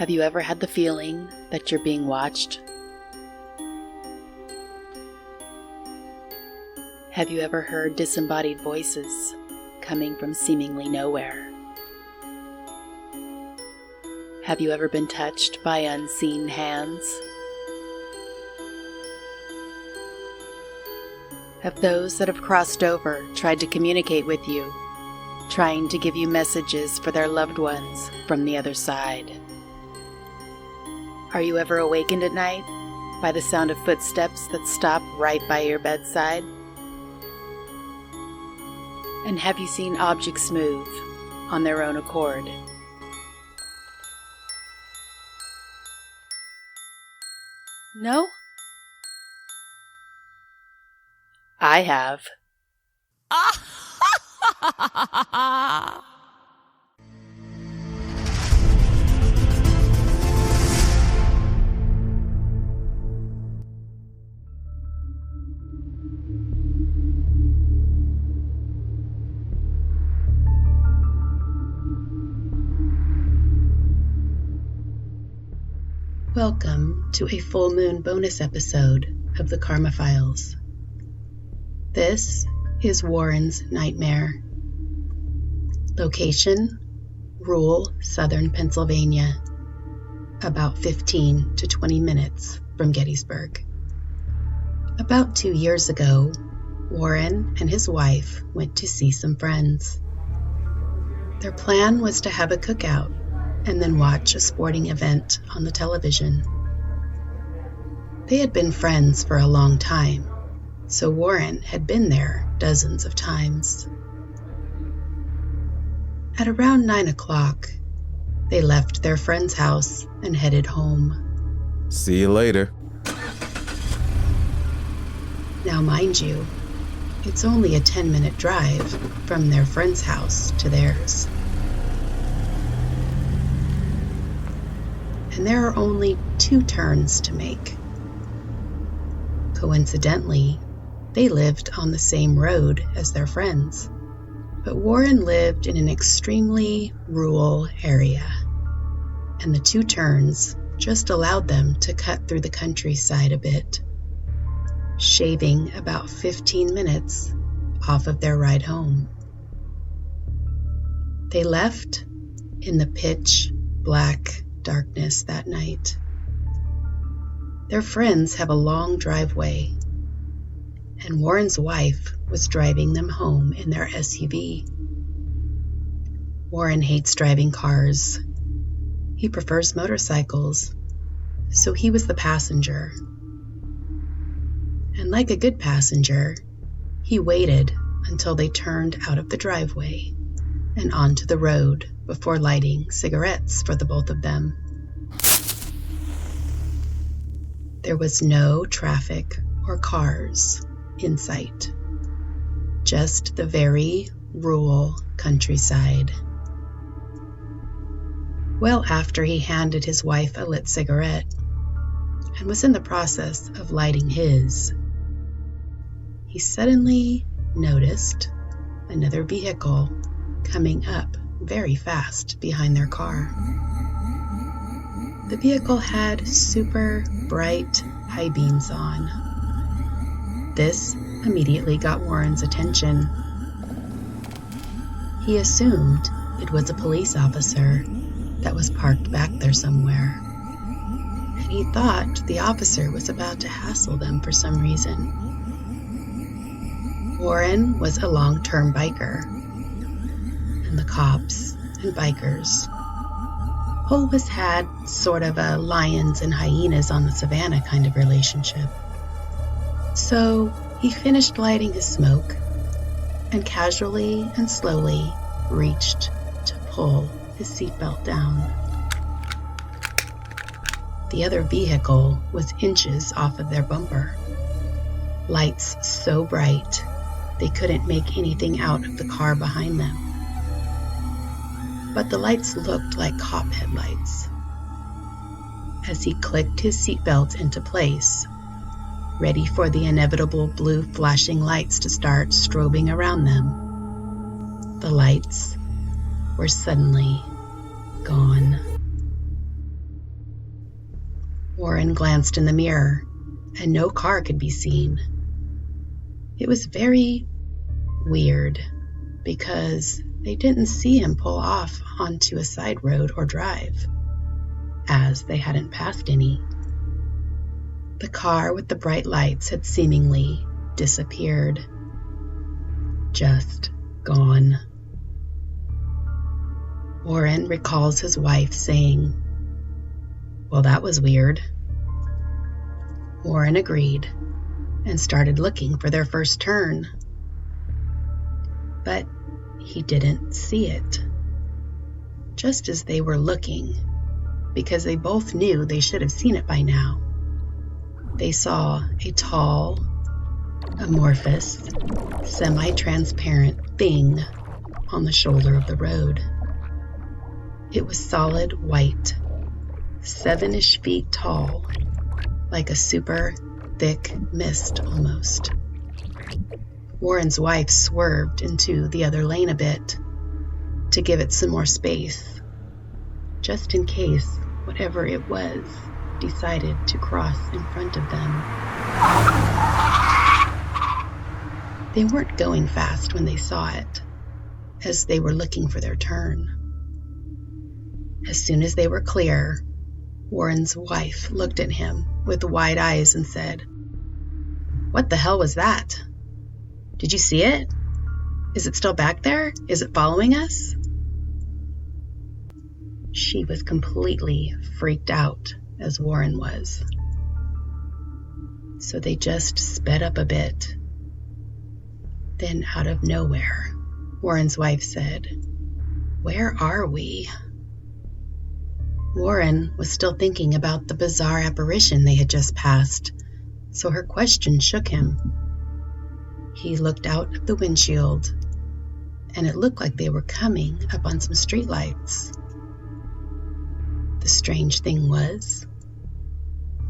Have you ever had the feeling that you're being watched? Have you ever heard disembodied voices coming from seemingly nowhere? Have you ever been touched by unseen hands? Have those that have crossed over tried to communicate with you, trying to give you messages for their loved ones from the other side? Are you ever awakened at night by the sound of footsteps that stop right by your bedside? And have you seen objects move on their own accord? No? I have. Welcome to a full moon bonus episode of the Karma-Files. This is Warren's Nightmare. Location, rural southern Pennsylvania, about 15 to 20 minutes from Gettysburg. About 2 years ago, Warren and his wife went to see some friends. Their plan was to have a cookout and then watch a sporting event on the television. They had been friends for a long time, so Warren had been there dozens of times. At around 9 o'clock, they left their friend's house and headed home. See you later. Now, mind you, it's only a 10-minute drive from their friend's house to theirs. And there are only 2 turns to make. Coincidentally, they lived on the same road as their friends, but Warren lived in an extremely rural area, and the 2 turns just allowed them to cut through the countryside a bit, shaving about 15 minutes off of their ride home. They left in the pitch black darkness that night. Their friends have a long driveway, and Warren's wife was driving them home in their SUV. Warren hates driving cars. He prefers motorcycles, so he was the passenger. And like a good passenger, he waited until they turned out of the driveway and onto the road before lighting cigarettes for the both of them. There was no traffic or cars in sight, just the very rural countryside. Well, after he handed his wife a lit cigarette and was in the process of lighting his, he suddenly noticed another vehicle coming up very fast behind their car. The vehicle had super bright high beams on. This immediately got Warren's attention. He assumed it was a police officer that was parked back there somewhere, and he thought the officer was about to hassle them for some reason. Warren was a long-term biker, and the cops and bikers always had sort of a lions and hyenas on the savannah kind of relationship. So he finished lighting his smoke and casually and slowly reached to pull his seatbelt down. The other vehicle was inches off of their bumper. Lights so bright they couldn't make anything out of the car behind them. But the lights looked like cop headlights. As he clicked his seatbelt into place, ready for the inevitable blue flashing lights to start strobing around them, the lights were suddenly gone. Warren glanced in the mirror, and no car could be seen. It was very weird because they didn't see him pull off onto a side road or drive, as they hadn't passed any. The car with the bright lights had seemingly disappeared. Just gone. Warren recalls his wife saying, "Well, that was weird." Warren agreed and started looking for their first turn. But he didn't see it. Just as they were looking, because they both knew they should have seen it by now, they saw a tall, amorphous, semi-transparent thing on the shoulder of the road. It was solid white, 7-ish feet tall, like a super thick mist almost. Warren's wife swerved into the other lane a bit to give it some more space, just in case whatever it was decided to cross in front of them. They weren't going fast when they saw it, as they were looking for their turn. As soon as they were clear, Warren's wife looked at him with wide eyes and said, "What the hell was that? Did you see it? Is it still back there? Is it following us?" She was completely freaked out, as Warren was. So they just sped up a bit. Then, out of nowhere, Warren's wife said, "Where are we?" Warren was still thinking about the bizarre apparition they had just passed, so her question shook him. He looked out of the windshield, and it looked like they were coming up on some streetlights. The strange thing was,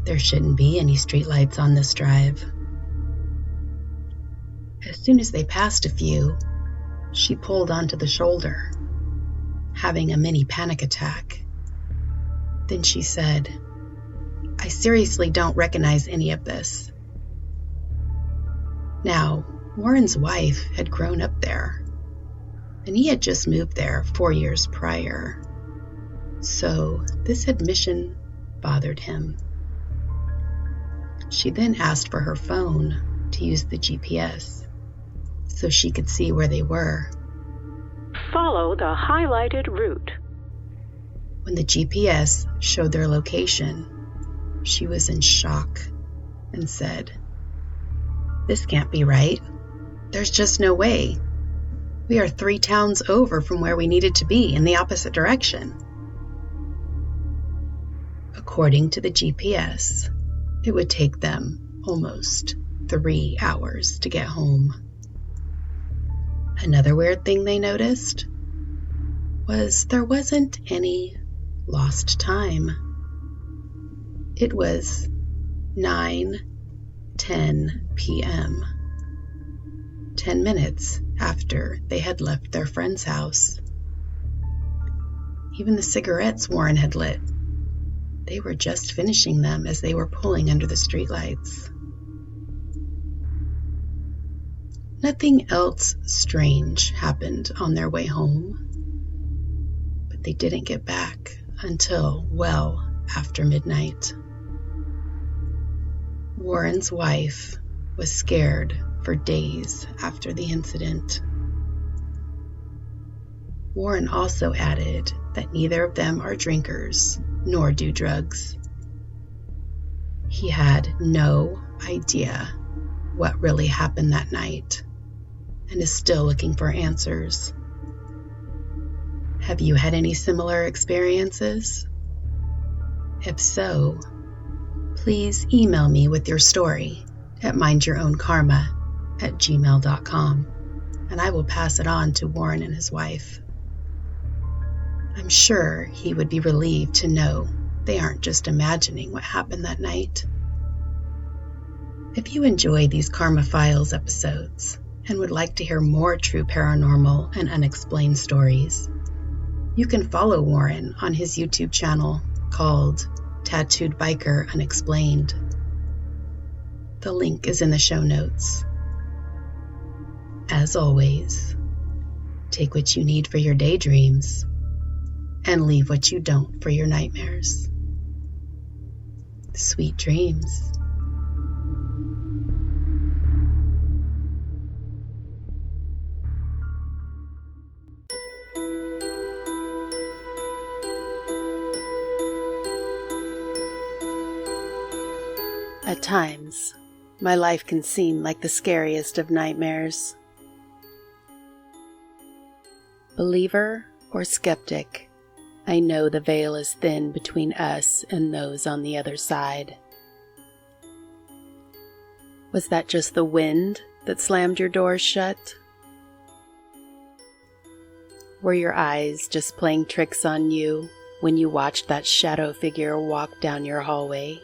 there shouldn't be any streetlights on this drive. As soon as they passed a few, she pulled onto the shoulder, having a mini panic attack. Then she said, "I seriously don't recognize any of this." Now, Warren's wife had grown up there, and he had just moved there 4 years prior. So this admission bothered him. She then asked for her phone to use the GPS so she could see where they were. Follow the highlighted route. When the GPS showed their location, she was in shock and said, "This can't be right. There's just no way. We are 3 towns over from where we needed to be in the opposite direction." According to the GPS, it would take them almost 3 hours to get home. Another weird thing they noticed was there wasn't any lost time. It was 9:10 p.m., 10 minutes after they had left their friend's house. Even the cigarettes Warren had lit, they were just finishing them as they were pulling under the streetlights. Nothing else strange happened on their way home, but they didn't get back until well after midnight. Warren's wife was scared for days after the incident. Warren also added that neither of them are drinkers nor do drugs. He had no idea what really happened that night and is still looking for answers. Have you had any similar experiences? If so, please email me with your story at mindyourownkarma@gmail.com, and I will pass it on to Warren and his wife. I'm sure he would be relieved to know they aren't just imagining what happened that night. If you enjoy these Karma Files episodes and would like to hear more true paranormal and unexplained stories, you can follow Warren on his YouTube channel called Tattooed Biker Unexplained. The link is in the show notes. As always, take what you need for your daydreams and leave what you don't for your nightmares. Sweet dreams. At times, my life can seem like the scariest of nightmares. Believer or skeptic, I know the veil is thin between us and those on the other side. Was that just the wind that slammed your doors shut? Were your eyes just playing tricks on you when you watched that shadow figure walk down your hallway?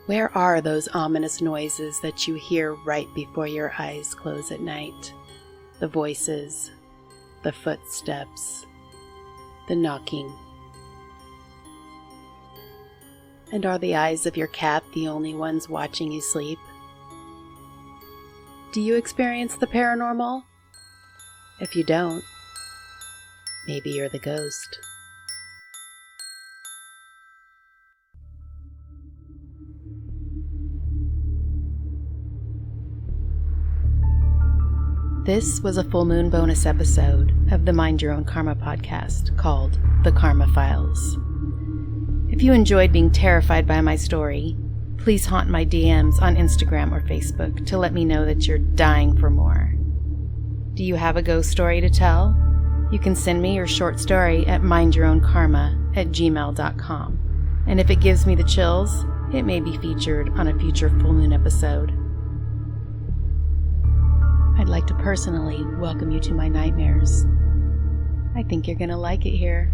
Where are those ominous noises that you hear right before your eyes close at night? The voices, the footsteps, the knocking. And are the eyes of your cat the only ones watching you sleep? Do you experience the paranormal? If you don't, maybe you're the ghost. This was a full moon bonus episode of the Mind Your Own Karma podcast called The Karma Files. If you enjoyed being terrified by my story, please haunt my DMs on Instagram or Facebook to let me know that you're dying for more. Do you have a ghost story to tell? You can send me your short story at mindyourownkarma@gmail.com. And if it gives me the chills, it may be featured on a future full moon episode. I'd like to personally welcome you to my nightmares. I think you're going to like it here.